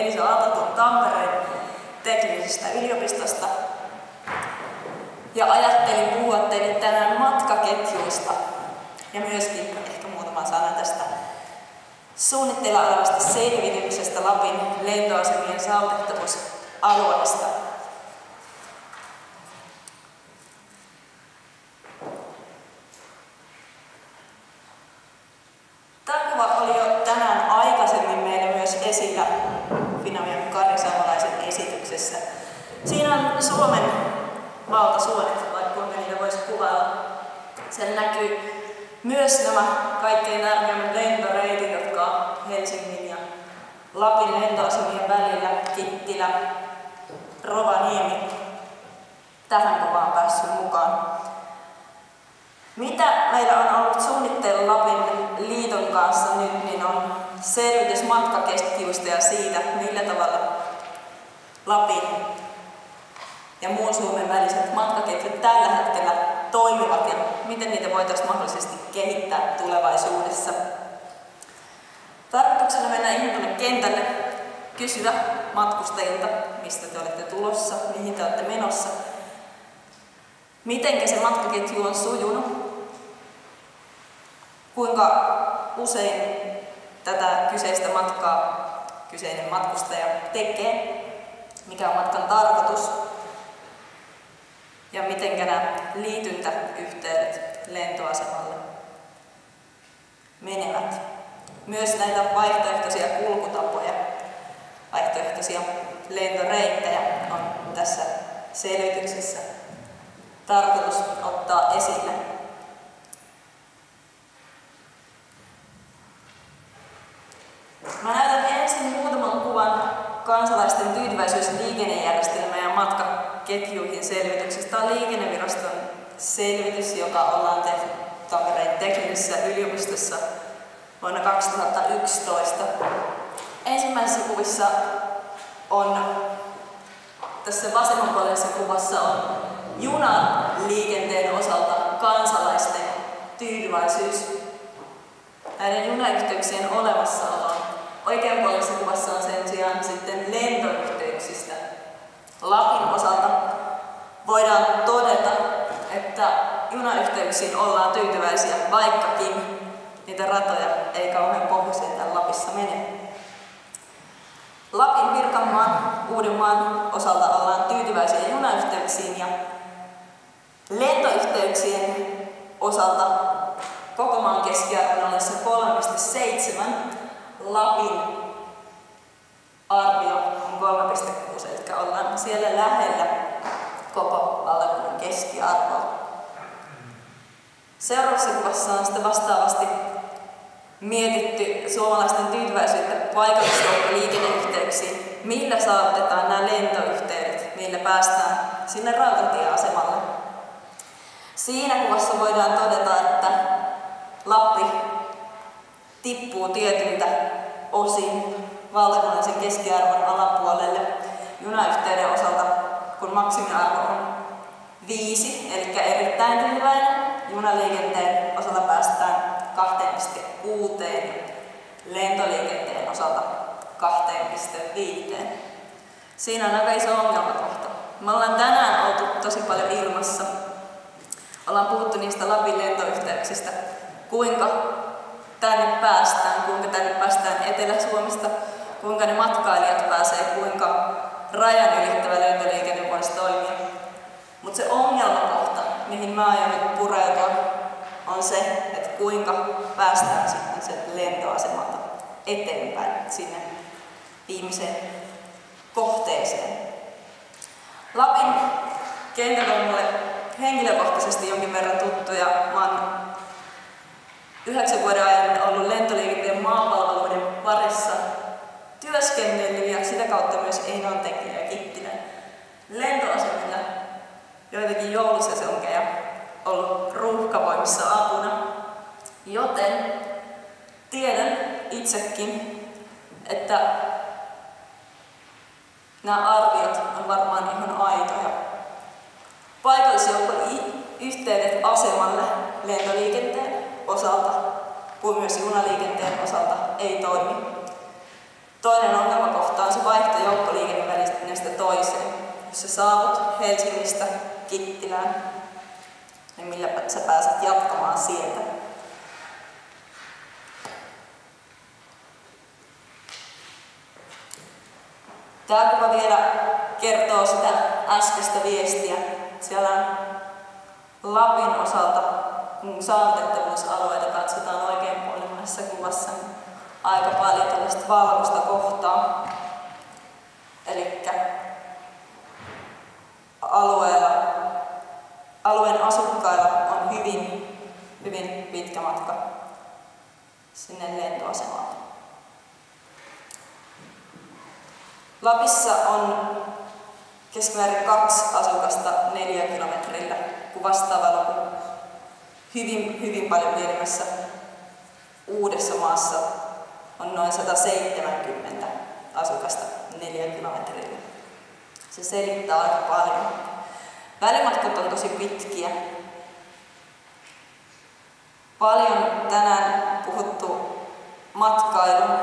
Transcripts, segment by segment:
Elisa Aalto Tampereen teknisestä yliopistosta. Ja ajattelin puhua teille tänään matkaketjuista ja myöskin ehkä muutama sana tästä suunnitteilla olevasta selvityksestä Lapin lentoasemien saavutettavuusalueesta. Tämä kuva oli jo tänään aikaisemmin meillä myös esillä Finavian Kari Savolaisen esityksessä. Siinä on Suomen valtasuonet, vaikka kuinka niitä voisi kuvailla. Sen näkyy myös nämä kaikkein tärkeimmät lentoreitit, jotka on Helsingin ja Lapin lentoasemien välillä, Kittilä, Rovaniemi. Tähän kuvaan päässyt mukaan. Mitä meillä on ollut suunnitteilla Lapin liiton kanssa nyt, niin on selvitys matkaketjuista ja siitä, millä tavalla Lapin ja muun Suomen väliset matkaketjut tällä hetkellä toimivat ja miten niitä voitaisiin mahdollisesti kehittää tulevaisuudessa. Tarkoituksena mennä ihan tuonne kentälle, kysyä matkustajilta, mistä te olette tulossa, mihin te olette menossa, miten se matkaketju on sujunut, kuinka usein tätä kyseistä matkaa kyseinen matkustaja tekee, mikä on matkan tarkoitus ja miten nämä liityntäyhteydet lentoasemalle menevät. Myös näitä vaihtoehtoisia kulkutapoja, vaihtoehtoisia lentoreittejä on tässä selvityksessä tarkoitus ottaa esille. Mä näytän ensin muutaman kuvan kansalaisten tyytyväisyys liikennejärjestelmään ja matkaketjuihin selvityksestä. Tämä on Liikenneviraston selvitys, joka ollaan tehty Tampereen teknisessä yliopistossa vuonna 2011. Ensimmäisessä kuvissa on, tässä vasemmanpuoleisessa kuvassa on junaliikenteen osalta kansalaisten tyytyväisyys näiden junayhteyksien olemassaoloon. Oikeanpuoleisessa kuvassa on sen sijaan sitten lentoyhteyksistä. Lapin osalta voidaan todeta, että junayhteyksiin ollaan tyytyväisiä, vaikkakin niitä ratoja ei kauhean pohjoiseen täällä Lapissa mene. Lapin, Pirkanmaan, Uudenmaan osalta ollaan tyytyväisiä junayhteyksiin ja lentoyhteyksien osalta koko maan keskiarvon ollessa 3,7. Lapin arvio on 3,6, eli ollaan siellä lähellä koko valtakunnan keskiarvoa. Seuraavassa kuvassa on sitten vastaavasti mietitty suomalaisten tyytyväisyyttä paikallisjoukkoliikenneyhteyksiin, millä saavutetaan nämä lentoyhteydet, millä päästään sinne rautatieasemalle. Siinä kuvassa voidaan todeta, että Lappi tippuu tietyltä osin valtakunnallisen keskiarvon alapuolelle junayhteyden osalta, kun maksimiarvo on 5, eli erittäin tyytyväinen. Junaliikenteen osalta päästään 2,6, lentoliikenteen osalta 2,5. Siinä on aika iso ongelmakohta. Me ollaan tänään oltu tosi paljon ilmassa. Ollaan puhuttu niistä Lapin lentoyhteyksistä, kuinka tänne päästään Etelä-Suomesta, kuinka ne matkailijat pääsee, kuinka rajan ylittävä lentoliikenne voisi toimia. Mutta se ongelmakohta, mihin mä aion nyt pureutua, on se, että kuinka päästään sitten sen lentoasemalta eteenpäin sinne viimeiseen kohteeseen. Lapin kentät on mulle henkilökohtaisesti jonkin verran tuttu ja mä oon 9 vuoden ajan ollut lentoliikenteen maapalveluiden parissa työskennellyt ja sitä kautta myös Enontekiön ja Kittilän lentoasemilla joitakin joulusesonkeja ollut ruuhkavoimissa apuna, joten tiedän itsekin, että nämä arviot on varmaan ihan aitoja. Paikallisjoukkoyhteydet asemalle lentoliikenteen osalta kuin myös junaliikenteen osalta ei toimi. Toinen ongelmakohta on se saavut Helsingistä Kittilään, niin millä sä pääset jatkamaan sieltä. Tämä kuva vielä kertoo sitä äskeistä viestiä. Siellä on Lapin osalta, kun saavutettavuusalueita katsotaan oikein puolella kuvassa, niin aika paljon tällaista valkoista kohtaa. Elikkä alueen asukkailla on hyvin pitkä matka sinne lentoasemalle. Lapissa on keskimäärin 2 asukasta 4 kilometrillä, kun vastaava luku hyvin paljon pienemmässä Uudessa Maassa on noin 170 asukasta 4 kilometrillä. Se selittää aika paljon. Välimatkat on tosi pitkiä. Paljon tänään puhuttu matkailun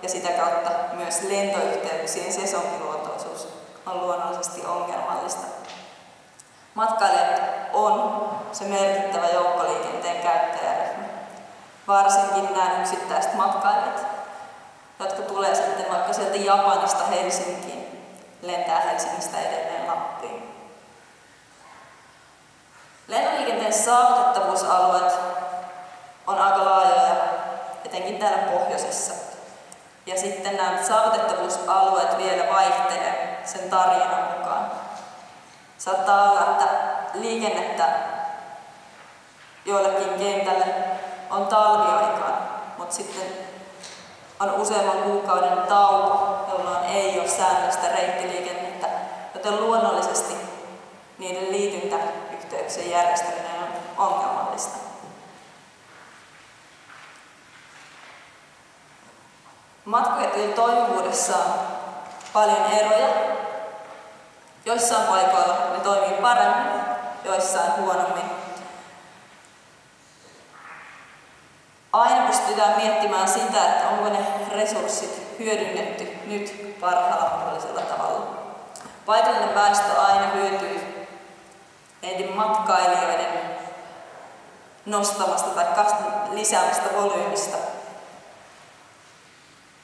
ja sitä kautta myös lentoyhteyksien sesonkiluontoisuus on luonnollisesti ongelmallista. Matkailijat on se merkittävä joukkoliikenteen käyttäjäryhmä. Varsinkin nämä yksittäiset matkailijat, jotka tulee sitten vaikka sieltä Japanista Helsinkiin, lentää Helsingistä edelleen Lappiin. Lentoliikenteen saavutettavuusalueet on aika laajoja, etenkin täällä pohjoisessa. Ja sitten nämä saavutettavuusalueet vielä vaihtelee sen tarinan mukaan. Saattaa olla, että liikennettä joillekin kentälle on talviaikaan, mutta sitten on useamman kuukauden tauko, jolloin ei ole säännöllistä reittiliikennettä, joten luonnollisesti niiden liityntäyhteyksien järjestäminen on ongelmallista. Matkaketjujen toimivuudessa on paljon eroja. Joissain paikoilla ne toimii paremmin, joissain huonommin. Aina pystytään miettimään sitä, että onko ne resurssit hyödynnetty nyt parhaalla mahdollisella tavalla. Paikallinen väestö aina hyötyy näiden matkailijoiden nostamasta tai lisäämästä volyymista.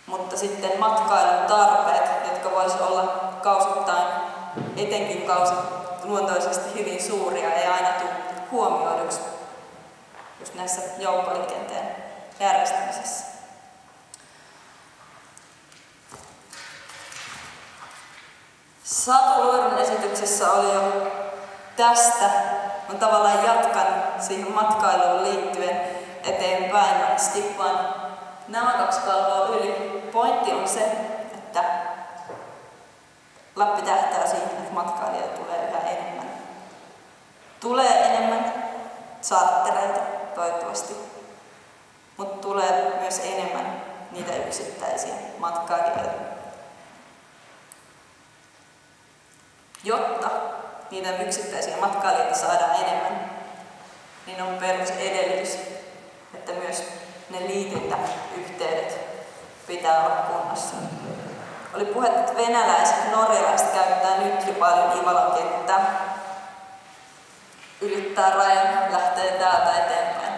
Mutta sitten matkailun tarpeet, jotka voisivat olla kausittain, etenkin luontoisesti hyvin suuria, ei aina tule huomioiduksi just näissä joukkoliikenteen järjestämisessä. Satu Luodon esityksessä oli jo tästä, on tavallaan jatkan siihen matkailuun liittyen eteenpäin. Mä skippaan nämä 2 kalvoa yli. Pointti on se, että Lappi tähtää siihen, että matkailijoita tulee yhä enemmän. Tulee enemmän charttereita toivottavasti, mutta tulee myös enemmän niitä yksittäisiä matkailijoita. Jotta niitä yksittäisiä matkailijoita saadaan enemmän, niin on perusedellytys, että myös ne liityntäyhteydet pitää olla kunnossa. Oli puhetta, että venäläiset ja norjalaiset käyttää nyt jo paljon Ivalon kenttää. Ylittää rajan, lähtee täältä eteenpäin.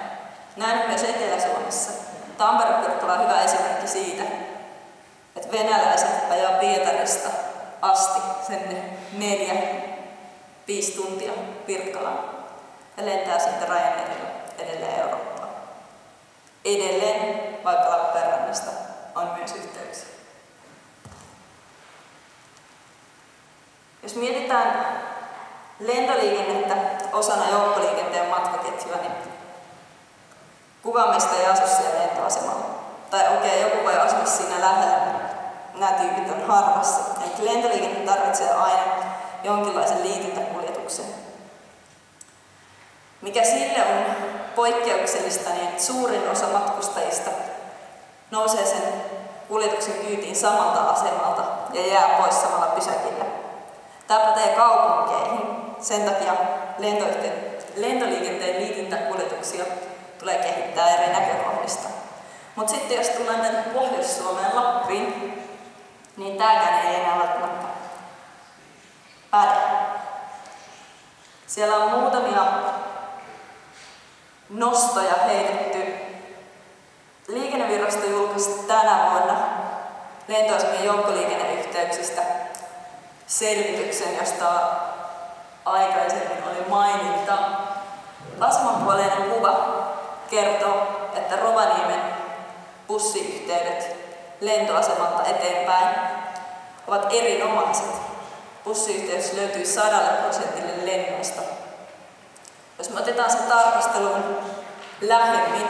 Näin myös Etelä-Suomessa. Tampere-Pirkkala on hyvä esimerkki siitä, että venäläiset ajaa Pietarista asti sen 4-5 tuntia Pirkkalaan ja lentää siitä rajan edelleen Eurooppaan. Edelleen, vaikka Lappeenrannasta on myös yhteyksiä. Jos mietitään lentoliikennettä osana joukkoliikenteen matkaketjua, niin kukaan meistä ei asu siellä lentoasemalla. Tai okei, joku voi asua siinä lähellä, nämä tyypit on harvassa. Eli lentoliikenne tarvitsee aina jonkinlaisen liityntäkuljetuksen. Mikä sille on poikkeuksellista, niin suurin osa matkustajista nousee sen kuljetuksen kyytiin samalta asemalta ja jää pois samalla pysäkillä. Tämä pätee kaupunkeihin. Sen takia lentoliikenteen liityntäkuljetuksia tulee kehittää eri näkökohdista. Mutta sitten jos tullaan tänne Pohjois-Suomeen Lappiin, niin tämäkään ei enää välttämättä päde. Siellä on muutamia nostoja heitetty. Liikennevirasto julkaisi tänä vuonna lentoasemien joukkoliikenneyhteyksistä selvityksen, josta aikaisemmin oli maininta. Vasemmanpuoleinen kuva kertoo, että Rovaniemen bussiyhteydet lentoasemalta eteenpäin ovat erinomaiset. Bussiyhteys löytyy 100% lennoista. Jos me otetaan se tarkasteluun lähemmin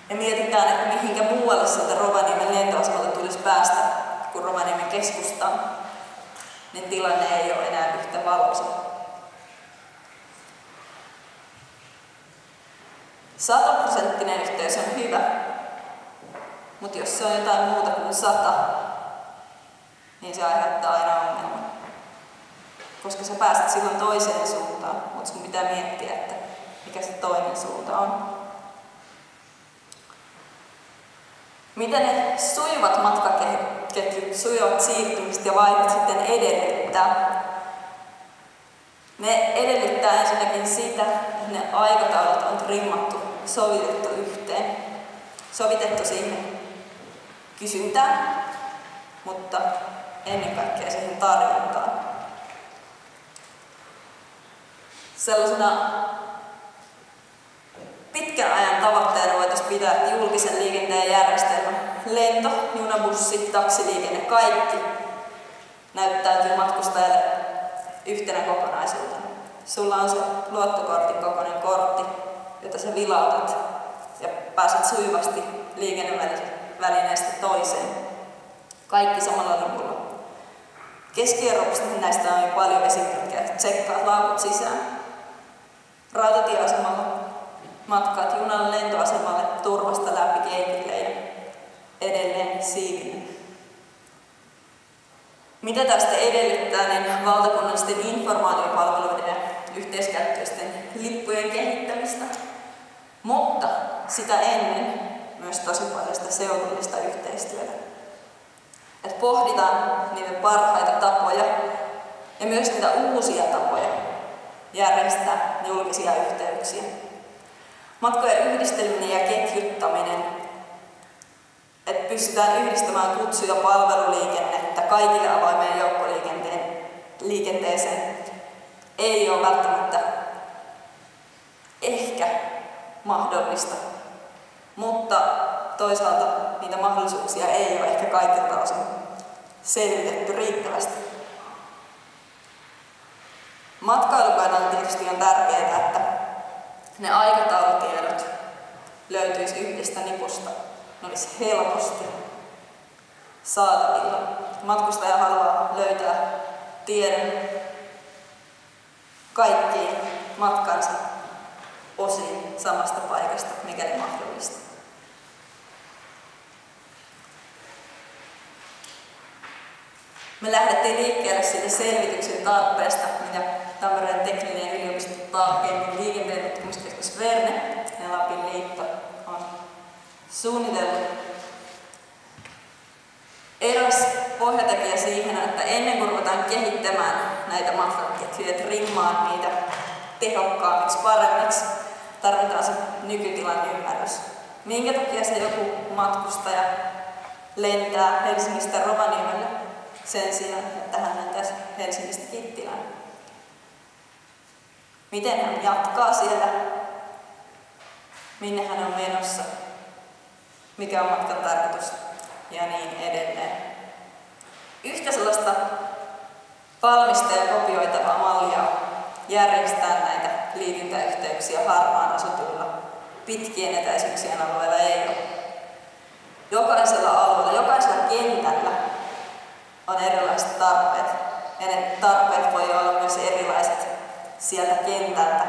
ja mietitään, että mihinkä muualle sieltä Rovaniemen lentoasemalta tulisi päästä kuin Rovaniemen keskustaan, niin tilanne ei ole enää yhtä valoisa. 100% yhteys on hyvä, mutta jos se on jotain muuta kuin 100, niin se aiheuttaa aina ongelman. Koska sä pääset silloin toiseen suuntaan, mutta sun pitää miettiä, että mikä se toinen suunta on. Mitä ne sujuvat matkaketjut, sujuvat siirtymistä ja vaihdot sitten edellyttää? Ne edellyttää ensinnäkin sitä, että ne aikataulut on trimmattu, sovitettu yhteen. Sovitettu siihen kysyntään, mutta ennen kaikkea siihen tarjontaan. Sellaisena pitkän ajan tavoitteena voitaisiin pitää, että julkisen liikenteen järjestelmä, lento, junabussi, taksiliikenne, kaikki näyttäytyy matkustajalle yhtenä kokonaisuutena. Sulla on se luottokortin kokoinen kortti, jota sä vilautat ja pääset sujuvasti liikennevälineestä toiseen. Kaikki samalla lipulla. Keski-Euroopasta näistä on jo paljon esimerkkejä. Tsekkaat laukut sisään. Rautatieasemalla matkaat junan lentoasemalle turvasta läpi keikille ja edelleen siiville. Mitä tästä edellyttää, niin valtakunnallisten informaatiopalveluiden ja yhteiskäyttöisten lippujen kehittämistä, mutta sitä ennen myös tosi paljon sitä seudullista yhteistyötä. Että pohditaan niitä parhaita tapoja ja myös niitä uusia tapoja järjestää julkisia yhteyksiä. Matkojen yhdisteleminen ja ketjuttaminen, että pystytään yhdistämään kutsu- ja palveluliikennettä kaikille avoimeen joukkoliikenteeseen, ei ole välttämättä ehkä mahdollista, mutta toisaalta niitä mahdollisuuksia ei ole ehkä kaikilta osin selvitetty riittävästi. Matkailun kannalta tietysti on tärkeää, että ne aikataulutiedot löytyisi yhdestä nipusta. Ne olisi helposti saatavilla. Matkustaja haluaa löytää tiedon kaikkiin matkansa osiin samasta paikasta, mikäli mahdollista. Me lähdettiin liikkeelle siitä selvityksen tarpeesta, mitä Tampereen teknillinen yliopisto, tarkemmin liikenteen tutkimuskeskus Verne ja Lapin liitto on suunnitellut. Eräs pohjatekijä siihen on, että ennen kuin ruvetaan kehittämään näitä matkaketjuja, trimmaan niitä tehokkaammiksi, paremmiksi, tarvitaan se nykytilan ymmärrys. Minkä takia se joku matkustaja lentää Helsingistä Rovaniemelle sen sijaan, että hän lentäisi Helsingistä Kittilään? Miten hän jatkaa siellä? Minne hän on menossa? Mikä on matkan tarkoitus? Ja niin edelleen. Yhtä sellaista valmista ja kopioitavaa mallia järjestää näitä liityntäyhteyksiä harvaan asutuilla pitkien etäisyyksien alueilla ei ole. Jokaisella alueella, jokaisella kentällä on erilaiset tarpeet. Ja ne tarpeet voi olla myös erilaiset sieltä kentältä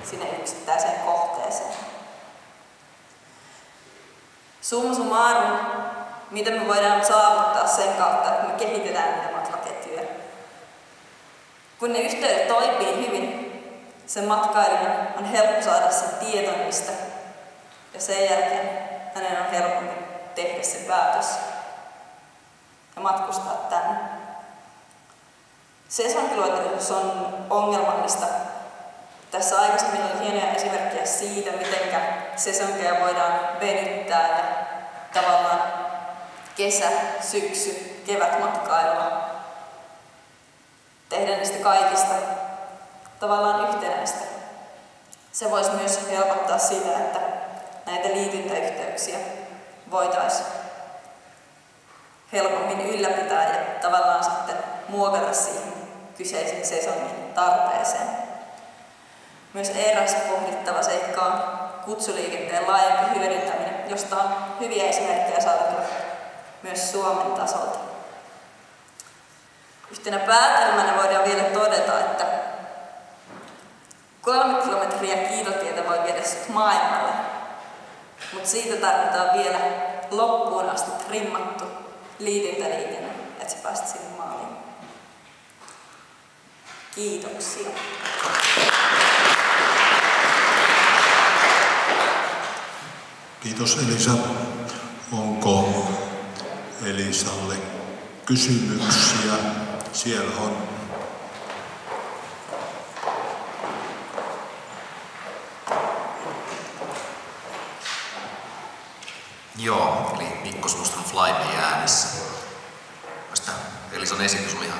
sinne yksittäiseen kohteeseen. Summa summarum, mitä me voidaan saavuttaa sen kautta, että me kehitetään niitä matkaketjuja. Kun ne yhteydet toimii hyvin, sen matkailijan on helppo saada se tieto niistä. Ja sen jälkeen hänen on helpompi tehdä se päätös ja matkustaa tänne. Sesonkiluonteisuus on ongelmallista. Tässä aikaisemmin oli hienoja esimerkkejä siitä, miten sesonkeja voidaan venyttää ja tavallaan kesä, syksy, kevätmatkailua. Tehdä niistä kaikista tavallaan yhtenäistä. Se voisi myös helpottaa sitä, että näitä liityntäyhteyksiä voitaisiin helpommin ylläpitää ja tavallaan sitten muokata siihen kyseisen sesongin tarpeeseen. Myös eräs pohdittava seikka on kutsuliikenteen laajempi hyödyntäminen, josta on hyviä esimerkkejä saatavilla myös Suomen tasolta. Yhtenä päätelmänä voidaan vielä todeta, että 3 kilometriä kiitotietä voi viedä sut maailmalle, mutta siitä tarvitaan vielä loppuun asti trimmattu liityntäliikenne, että sä pääset sinne maaliin. Kiitoksia. Kiitos Elisa. Onko Elisalle kysymyksiä? Siellä on. Joo, eli Mikko Suustron Flyme äänessä. Tästä Elisan esitys oli ihan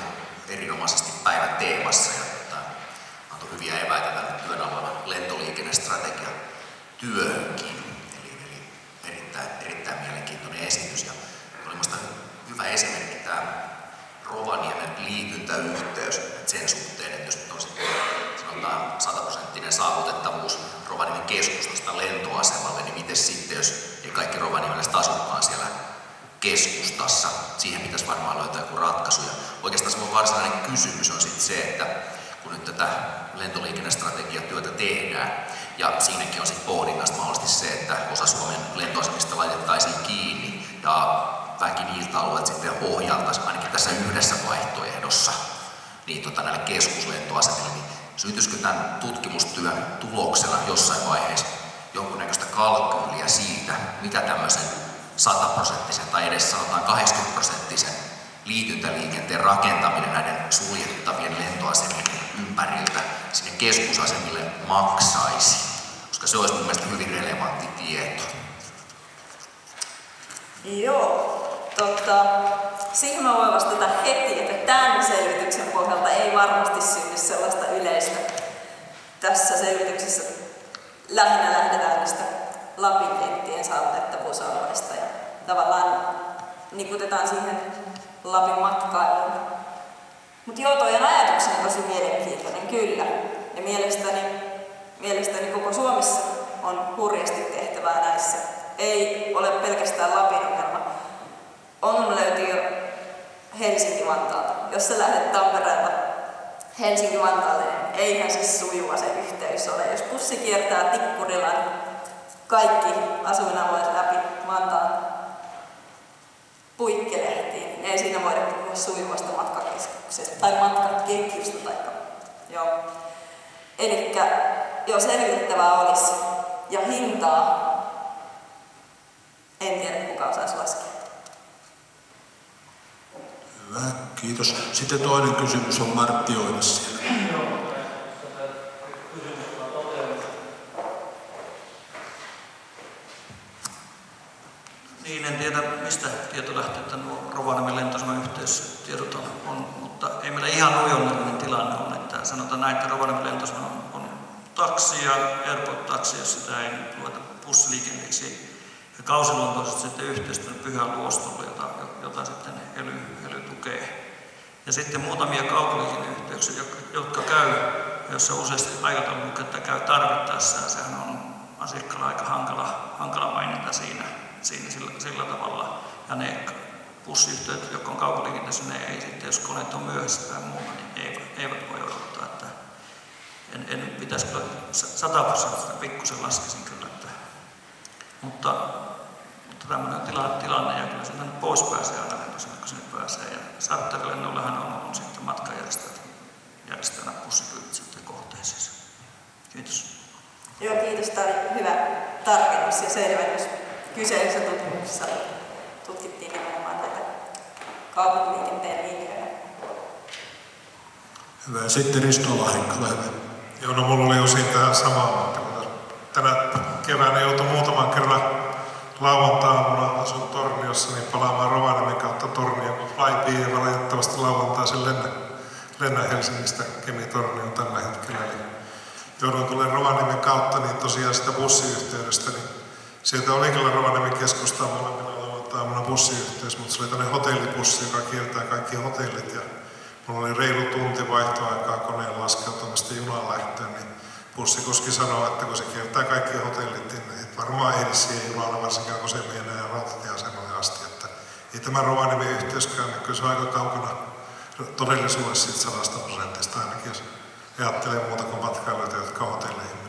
erinomaisesti päivän teemassa ja antoi hyviä eväitä tänne työn alla lentoliikennestrategia työhönkin. Eli erittäin mielenkiintoinen esitys. Ja oli minusta hyvä esimerkki tämä Rovaniemen liityntäyhteys sen suhteen, että jos nyt on sitten sanotaan 100% saavutettavuus Rovaniemen keskustasta lentoasemalle, niin miten sitten, jos ei kaikki rovaniemeläiset asukaan siellä keskustassa, siihen pitäisi varmaan löytää joku ratkaisu. Ja oikeastaan se varsinainen kysymys on sitten se, että kun nyt tätä lentoliikennestrategiatyötä tehdään, ja siinäkin on sitten pohdinnasta mahdollisesti se, että osa Suomen lentoasemista laitettaisiin kiinni, ja vähänkin niiltä alueet sitten ohjaltaisiin ainakin tässä yhdessä vaihtoehdossa niin näille keskuslentoasemille, niin syntyisikö tämän tutkimustyön tuloksena jossain vaiheessa jonkunnäköistä kalkyyliä siitä, mitä tämmöisen 100% tai edes sanotaan 80% liityntäliikenteen rakentaminen näiden suljettavien lentoasemien ympäriltä sinne keskusasemille maksaisi, koska se olisi mun mielestä hyvin relevantti tieto. Joo, siihen mä voin vastata heti, että tämän selvityksen pohjalta ei varmasti synny sellaista yleistä. Tässä selvityksessä lähinnä lähdetään niistä Lapin kenttien saavutettavuusalueista ja tavallaan niputetaan siihen Lapin matkailuun. Mutta joo, toinen ajatukseni on tosi mielenkiintoinen, kyllä. Ja mielestäni koko Suomessa on hurjasti tehtävää näissä. Ei ole pelkästään Lapin ongelma. Ongelma löytyy jo Helsinki-Vantaalta. Jos sä lähdet Tampereelta Helsinki-Vantaalle, niin eihän se sujuva se yhteys ole. Jos bussi kiertää Tikkurilan kaikki asuinalueet läpi Vantaan puikkelehtiin, niin ei siinä voida puhua sujuvasta matkakeskuksesta tai matkaketjusta. Joo. Elikkä jo selvitettävää olisi ja hintaa en tiedä, kuka osaisi laskea. Hyvä, kiitos. Sitten toinen kysymys on Martti Oinas siellä. Niin, en tiedä mistä tietolähteitä nuo Rovaniemen lentoaseman yhteystiedot on, mutta ei meillä ihan onnellinen tilanne on, että sanotaan näin, että Rovaniemen lentoasema on taksi ja airport-taksi, jos sitä ei lueta bussiliikenteeksi. Ja kausiluontoisesti sitten yhteistyön Pyhän Luostolle, jota sitten ELY tukee. Ja sitten muutamia kaupaliikenneyhteyksiä, jotka käy, joissa useasti aikatauluketta käy tarvittaessa. Ja sehän on asiakkaalla aika hankala mainita siinä sillä tavalla. Ja ne bussiyhteydet, jotka on kaupaliikenteessä, ne ei sitten, jos koneet on myöhässä tai muuta, niin eivät voi odottaa. Että en pitäisi kyllä 100% pikkusen laskisin kyllä. Mutta tämmöinen tilanne ja kyllä sieltä pois pääsee aina lentoasemalta, kun sinne pääsee. Ja charterlennollahan on sitten matkanjärjestäjänä bussipyyt sitten kohteisiinsa. Kiitos. Joo, kiitos. Tämä oli hyvä tarkennus ja selvennys. Kyseisessä tutkimuksessa tutkittiin nimenomaan näitä kaupunkiliikenteen linjoja. Hyvä. Sitten Risto Lahikka, hyvä. Joo, no mulla oli osin tähän samaan, mutta kun tänä keväänä joutui muutaman kerran lauantai-aamuna asun Torniossa, niin palaamaan Rovaniemen kautta Tornioon, kun Flybe ei valitettavasti lauantaisin lennä Helsingistä Kemi-Tornioon tällä hetkellä. Eli joudun tulemaan Rovaniemen kautta, niin tosiaan sitä bussiyhteydestä, niin sieltä oli kyllä Rovaniemen keskustaan molemmilla lauantai-aamuna bussiyhteys, mutta se oli tämmöinen hotellibussi, joka kiertää kaikki hotellit. Ja mulla oli reilu tunti vaihtoaikaa koneen laskeutumista junaan lähtöön, niin bussikuski sanoi, että kun se kiertää kaikki hotellit, niin et varmaan ehdi siihen junaan, varsinkaan kun se menee rautatieasemalle asti. Että ei tämä Rovaniemen yhteyskään, niin kyllä se on aika kaukana todellisuudessa 100%, ainakin jos ajattelee muuta kuin matkailijoita, jotka on hotelleihin